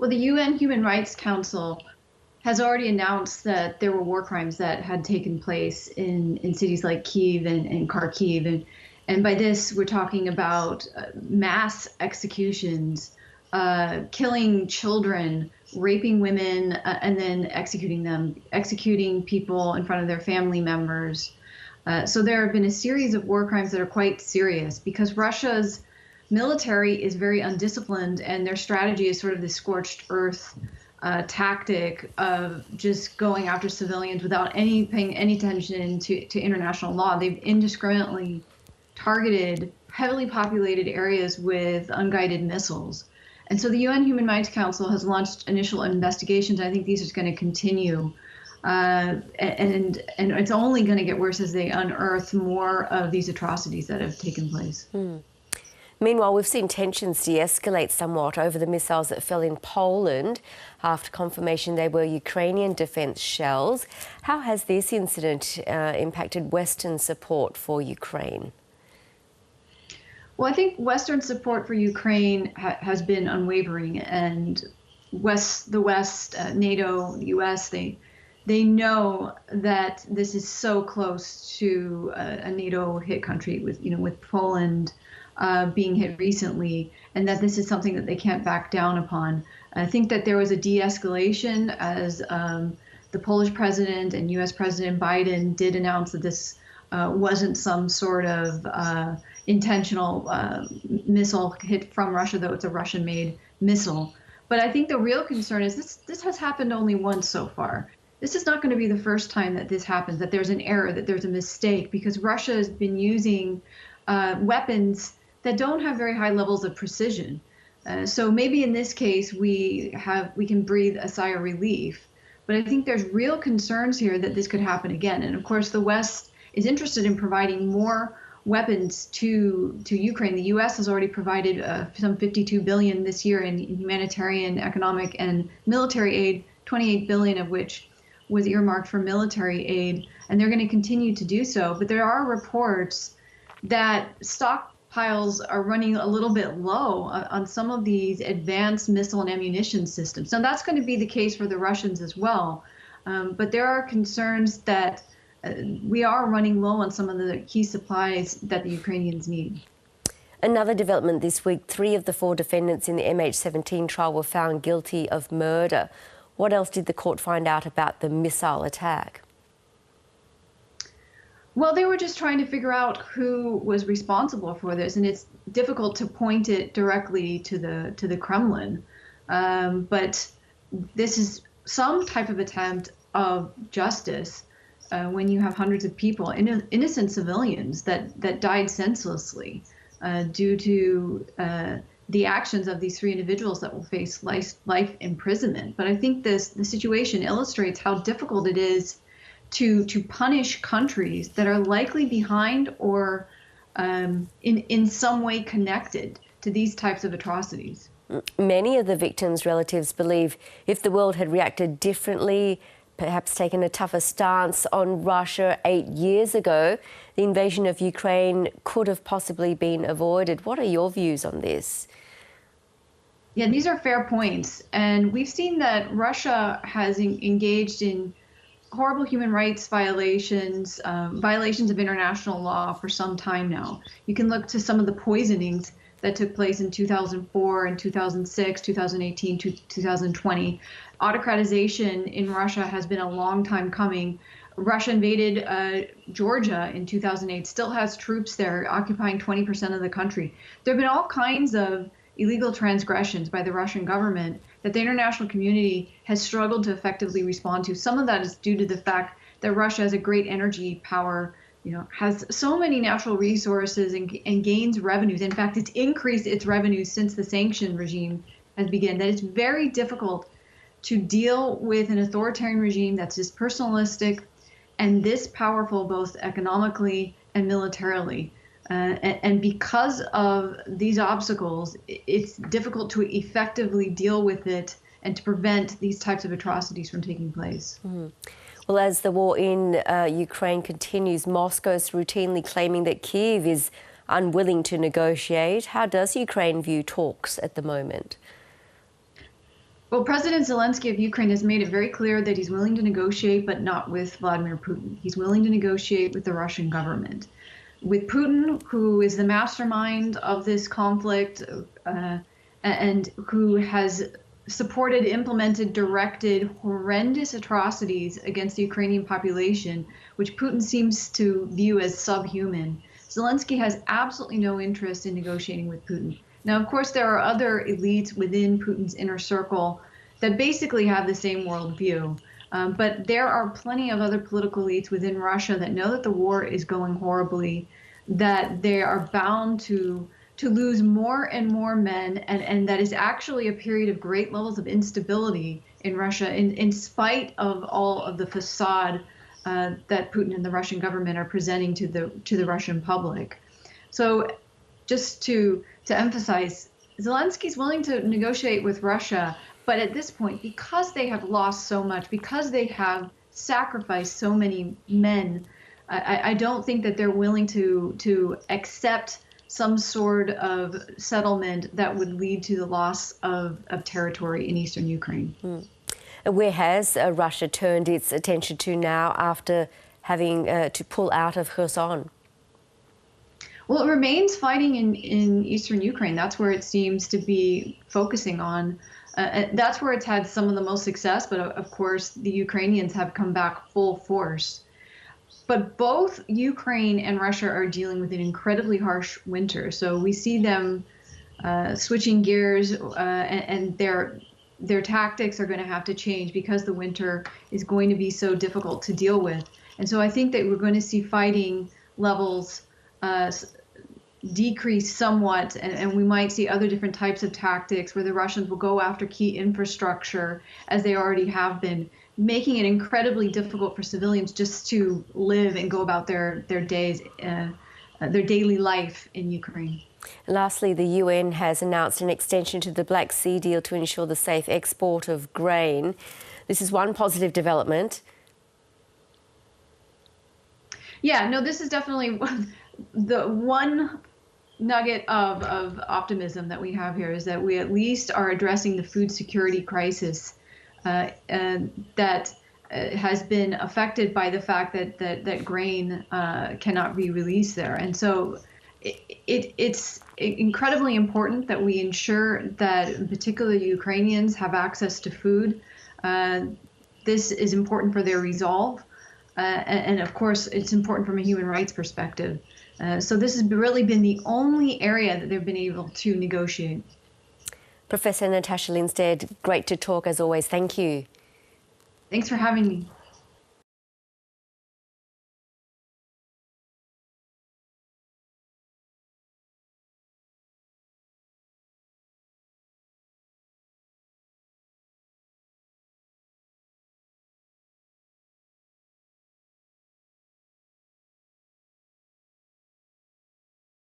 Well, the UN Human Rights Council has already announced that there were war crimes that had taken place in cities like Kyiv and Kharkiv. And by this, we're talking about mass executions, killing children, raping women, and then executing them, executing people in front of their family members. So there have been a series of war crimes that are quite serious because Russia's military is very undisciplined and their strategy is sort of the scorched earth tactic of just going after civilians without paying any attention to international law. They've indiscriminately targeted heavily populated areas with unguided missiles. And so the UN Human Rights Council has launched initial investigations. I think these are going to continue. And it's only going to get worse as they unearth more of these atrocities that have taken place. Meanwhile, we've seen tensions de-escalate somewhat over the missiles that fell in Poland after confirmation they were Ukrainian defence shells. How has this incident impacted Western support for Ukraine? Well, I think Western support for Ukraine has been unwavering, and the West, NATO, the US, they know that this is so close to a NATO hit country with Poland being hit recently, and that this is something that they can't back down upon. I think that there was a de-escalation as the Polish president and US President Biden did announce that this wasn't some sort of intentional missile hit from Russia, though it's a Russian-made missile. But I think the real concern is this has happened only once so far. This is not going to be the first time that this happens, that there's an error, that there's a mistake, because Russia has been using weapons that don't have very high levels of precision. So maybe in this case, we can breathe a sigh of relief. But I think there's real concerns here that this could happen again. And of course, the West is interested in providing more weapons to Ukraine. The U.S. has already provided some $52 billion this year in humanitarian, economic, and military aid, $28 billion of which was earmarked for military aid, and they're going to continue to do so. But there are reports that stockpiles are running a little bit low on some of these advanced missile and ammunition systems. Now, that's going to be the case for the Russians as well. But there are concerns that we are running low on some of the key supplies that the Ukrainians need. Another development this week, 3 of the 4 defendants in the MH17 trial were found guilty of murder. What else did the court find out about the missile attack? Well, they were just trying to figure out who was responsible for this, and it's difficult to point it directly to the Kremlin. But this is some type of attempt of justice when you have hundreds of people, innocent civilians, that died senselessly due to the actions of these 3 individuals that will face life imprisonment. But I think the situation illustrates how difficult it is to punish countries that are likely behind or in some way connected to these types of atrocities. Many of the victims' relatives believe if the world had reacted differently, perhaps taken a tougher stance on Russia 8 years ago, the invasion of Ukraine could have possibly been avoided. What are your views on this? Yeah, these are fair points. And we've seen that Russia has engaged in horrible human rights violations, violations of international law for some time now. You can look to some of the poisonings that took place in 2004 and 2006, 2018, 2020. Autocratization in Russia has been a long time coming. Russia invaded Georgia in 2008, still has troops there occupying 20% of the country. There have been all kinds of illegal transgressions by the Russian government that the international community has struggled to effectively respond to. Some of that is due to the fact that Russia has a great energy power, has so many natural resources and gains revenues. In fact, it's increased its revenues since the sanction regime has begun, that it's very difficult to deal with an authoritarian regime that's this personalistic and this powerful both economically and militarily. And because of these obstacles, it's difficult to effectively deal with it and to prevent these types of atrocities from taking place. Well, as the war in Ukraine continues, Moscow is routinely claiming that Kyiv is unwilling to negotiate. How does Ukraine view talks at the moment? Well, President Zelensky of Ukraine has made it very clear that he's willing to negotiate, but not with Vladimir Putin. He's willing to negotiate with the Russian government. With Putin, who is the mastermind of this conflict and who has supported, implemented, directed horrendous atrocities against the Ukrainian population, which Putin seems to view as subhuman, Zelensky has absolutely no interest in negotiating with Putin. Now, of course, there are other elites within Putin's inner circle that basically have the same worldview. But there are plenty of other political elites within Russia that know that the war is going horribly, that they are bound to lose more and more men, and that is actually a period of great levels of instability in Russia, in spite of all of the facade that Putin and the Russian government are presenting to the Russian public. So just to emphasize, Zelensky's willing to negotiate with Russia, but at this point, because they have lost so much, because they have sacrificed so many men, I don't think that they're willing to accept some sort of settlement that would lead to the loss of territory in eastern Ukraine. Where has Russia turned its attention to now after having to pull out of Kherson? Well, it remains fighting in eastern Ukraine. That's where it seems to be focusing on. That's where it's had some of the most success, but of course the Ukrainians have come back full force. But both Ukraine and Russia are dealing with an incredibly harsh winter. So we see them switching gears, and their tactics are going to have to change because the winter is going to be so difficult to deal with. And so I think that we're going to see fighting levels decrease somewhat, and we might see other different types of tactics where the Russians will go after key infrastructure, as they already have been, making it incredibly difficult for civilians just to live and go about their days, their daily life in Ukraine. Lastly, the UN has announced an extension to the Black Sea deal to ensure the safe export of grain. This is one positive development. Yeah, no, this is definitely the one nugget of optimism that we have here, is that we at least are addressing the food security crisis that has been affected by the fact that grain cannot be released there. And so it's incredibly important that we ensure that in particular Ukrainians have access to food. This is important for their resolve. And of course, it's important from a human rights perspective. So this has really been the only area that they've been able to negotiate. Professor Natasha Lindstaedt, great to talk as always. Thank you. Thanks for having me.